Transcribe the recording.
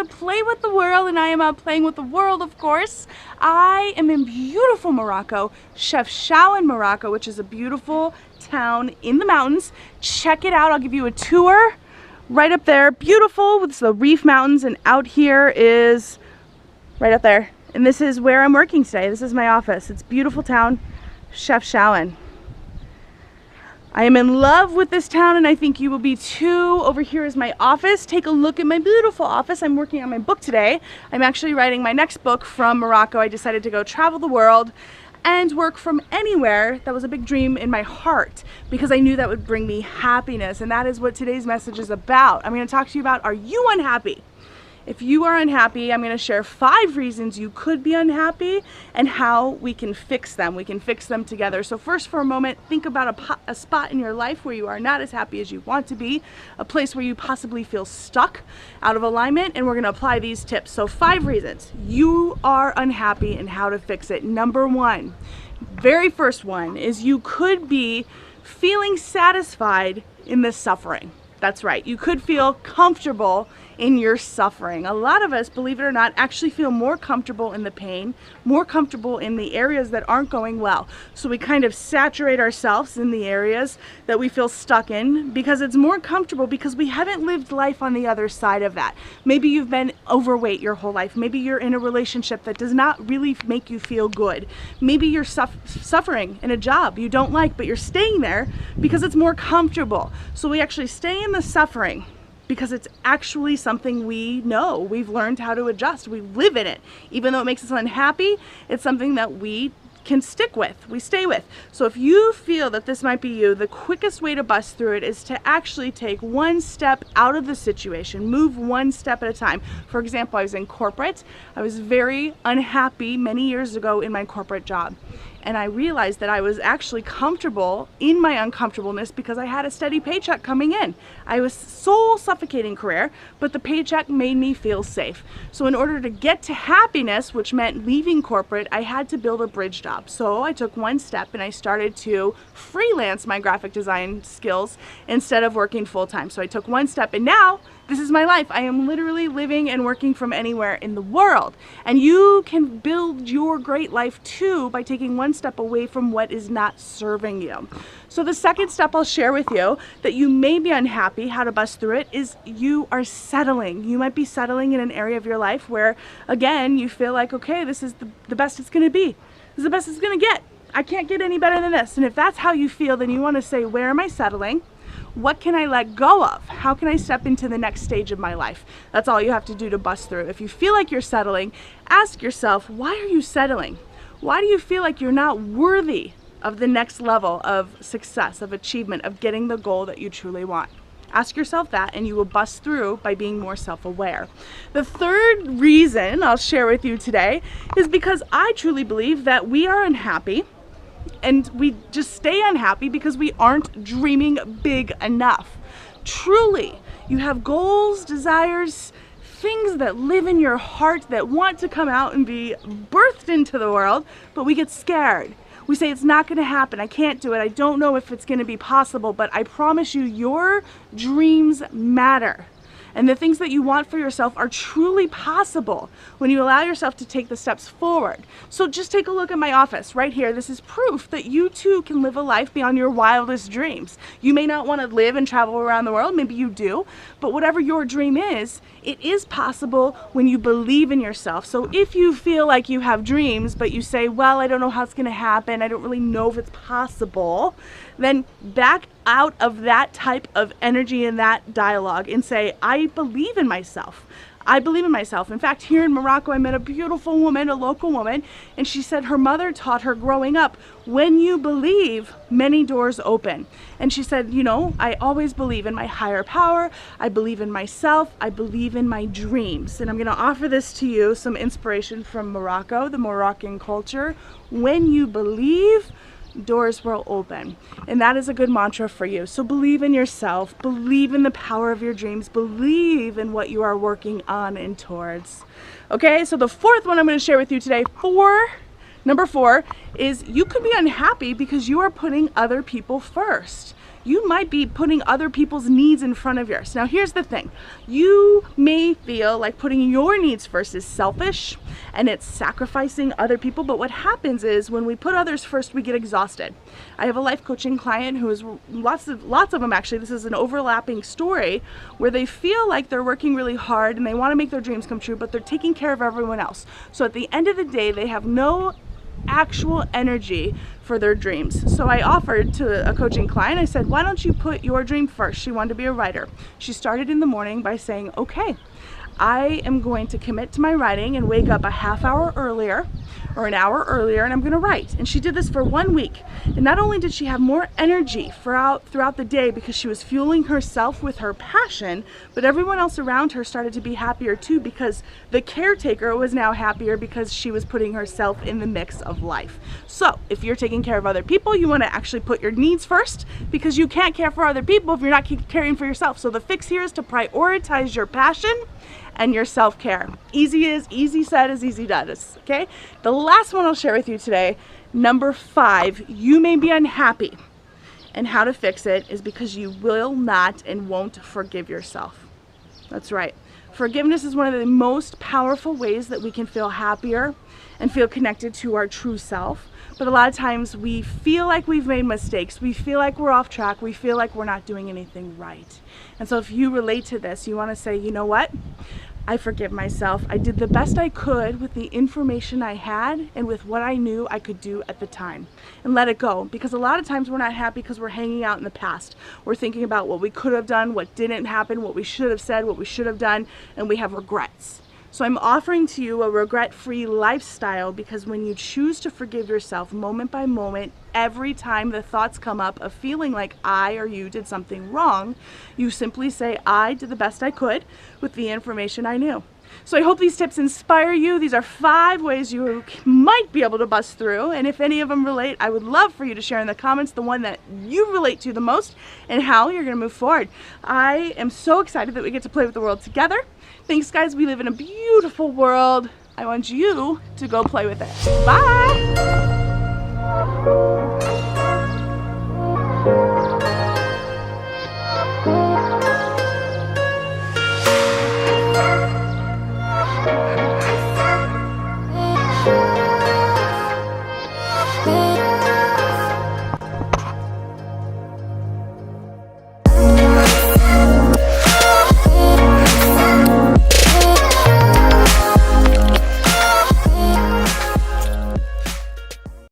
play with the world, and I am out playing with the world, of course. I am in beautiful Morocco, Chef Shannon, Morocco, which is a beautiful town in the mountains. Check it out. I'll give you a tour. Right up there, beautiful with the Reef Mountains, and out here is right up there. And this is where I'm working today. This is my office. It's a beautiful town, Chef Shannon. I am in love with this town, and I think you will be too. Over here is my office. Take a look at my beautiful office. I'm working on my book today. I'm actually writing my next book from Morocco. I decided to go travel the world and work from anywhere. That was a big dream in my heart because I knew that would bring me happiness, and that is what today's message is about. I'm going to talk to you about, are you unhappy? If you are unhappy, I'm going to share 5 reasons you could be unhappy and how we can fix them. We can fix them together. So first, for a moment, think about a spot in your life where you are not as happy as you want to be, a place where you possibly feel stuck, out of alignment, and we're going to apply these tips. So 5 reasons you are unhappy and how to fix it. Number 1, very first one, is you could be feeling satisfied in the suffering. That's right. You could feel comfortable in your suffering. A lot of us, believe it or not, actually feel more comfortable in the pain, more comfortable in the areas that aren't going well. So we kind of saturate ourselves in the areas that we feel stuck in because it's more comfortable, because we haven't lived life on the other side of that. Maybe you've been overweight your whole life. Maybe you're in a relationship that does not really make you feel good. Maybe you're suffering in a job you don't like, but you're staying there because it's more comfortable. So we actually stay in the suffering because it's actually something we know. We've learned how to adjust. We live in it. Even though it makes us unhappy, it's something that we can stick with, we stay with. So if you feel that this might be you, the quickest way to bust through it is to actually take one step out of the situation, move one step at a time. For example, I was in corporate. I was very unhappy many years ago in my corporate job. And I realized that I was actually comfortable in my uncomfortableness because I had a steady paycheck coming in. I was soul suffocating career, but the paycheck made me feel safe. So in order to get to happiness, which meant leaving corporate, I had to build a bridge job. So I took one step and I started to freelance my graphic design skills instead of working full-time. So I took one step, and now this is my life. I am literally living and working from anywhere in the world. And you can build your great life too by taking one step away from what is not serving you. So the second step I'll share with you that you may be unhappy, how to bust through it, is you are settling. You might be settling in an area of your life where, again, you feel like, okay, this is the best it's gonna be. This is the best it's gonna get. I can't get any better than this. And if that's how you feel, then you wanna say, where am I settling? What can I let go of? How can I step into the next stage of my life? That's all you have to do to bust through. If you feel like you're settling, ask yourself, why are you settling? Why do you feel like you're not worthy of the next level of success, of achievement, of getting the goal that you truly want? Ask yourself that, and you will bust through by being more self-aware. The third reason I'll share with you today is because I truly believe that we are unhappy, and we just stay unhappy because we aren't dreaming big enough. Truly, you have goals, desires, things that live in your heart that want to come out and be birthed into the world, but we get scared. We say it's not going to happen, I can't do it, I don't know if it's going to be possible, but I promise you, your dreams matter. And the things that you want for yourself are truly possible when you allow yourself to take the steps forward. So just take a look at my office right here. This is proof that you too can live a life beyond your wildest dreams. You may not want to live and travel around the world, maybe you do, but whatever your dream is, it is possible when you believe in yourself. So if you feel like you have dreams, but you say, well, I don't know how it's gonna happen, I don't really know if it's possible, then back out of that type of energy and that dialogue and say, I believe in myself. I believe in myself. In fact, here in Morocco, I met a beautiful woman, a local woman, and she said her mother taught her growing up, when you believe, many doors open. And she said, you know, I always believe in my higher power, I believe in myself, I believe in my dreams. And I'm gonna offer this to you, some inspiration from Morocco, the Moroccan culture. When you believe, doors will open. And that is a good mantra for you. So believe in yourself, believe in the power of your dreams, believe in what you are working on and towards. Okay, so the fourth one I'm going to share with you today, number 4, is you could be unhappy because you are putting other people first. you might be putting other people's needs in front of yours. Now here's the thing, you may feel like putting your needs first is selfish and it's sacrificing other people, but what happens is when we put others first, we get exhausted. I have a life coaching client who is lots of them actually, this is an overlapping story where they feel like they're working really hard and they want to make their dreams come true, but they're taking care of everyone else. So at the end of the day, they have no actual energy for their dreams. So I offered to a coaching client, I said, why don't you put your dream first? She wanted to be a writer. She started in the morning by saying, okay, I am going to commit to my writing and wake up a half hour earlier or an hour earlier and I'm going to write. And she did this for 1 week. And not only did she have more energy throughout the day because she was fueling herself with her passion, but everyone else around her started to be happier too because the caretaker was now happier because she was putting herself in the mix of life. So if you're taking care of other people, you want to actually put your needs first because you can't care for other people if you're not caring for yourself. So the fix here is to prioritize your passion and your self-care. Easy said is easy does, okay? The last one I'll share with you today, number 5, you may be unhappy. And how to fix it is because you will not and won't forgive yourself. That's right. Forgiveness is one of the most powerful ways that we can feel happier and feel connected to our true self. But a lot of times we feel like we've made mistakes. We feel like we're off track. We feel like we're not doing anything right. And so if you relate to this, you want to say, you know what? I forgive myself. I did the best I could with the information I had and with what I knew I could do at the time. And let it go. Because a lot of times we're not happy because we're hanging out in the past. We're thinking about what we could have done, what didn't happen, what we should have said, what we should have done, and we have regrets. So I'm offering to you a regret-free lifestyle because when you choose to forgive yourself moment by moment, every time the thoughts come up of feeling like I or you did something wrong, you simply say, I did the best I could with the information I knew. So I hope these tips inspire you. These are 5 ways you might be able to bust through. And if any of them relate, I would love for you to share in the comments the one that you relate to the most and how you're going to move forward. I am so excited that we get to play with the world together. Thanks, guys. We live in a beautiful world. I want you to go play with it. Bye.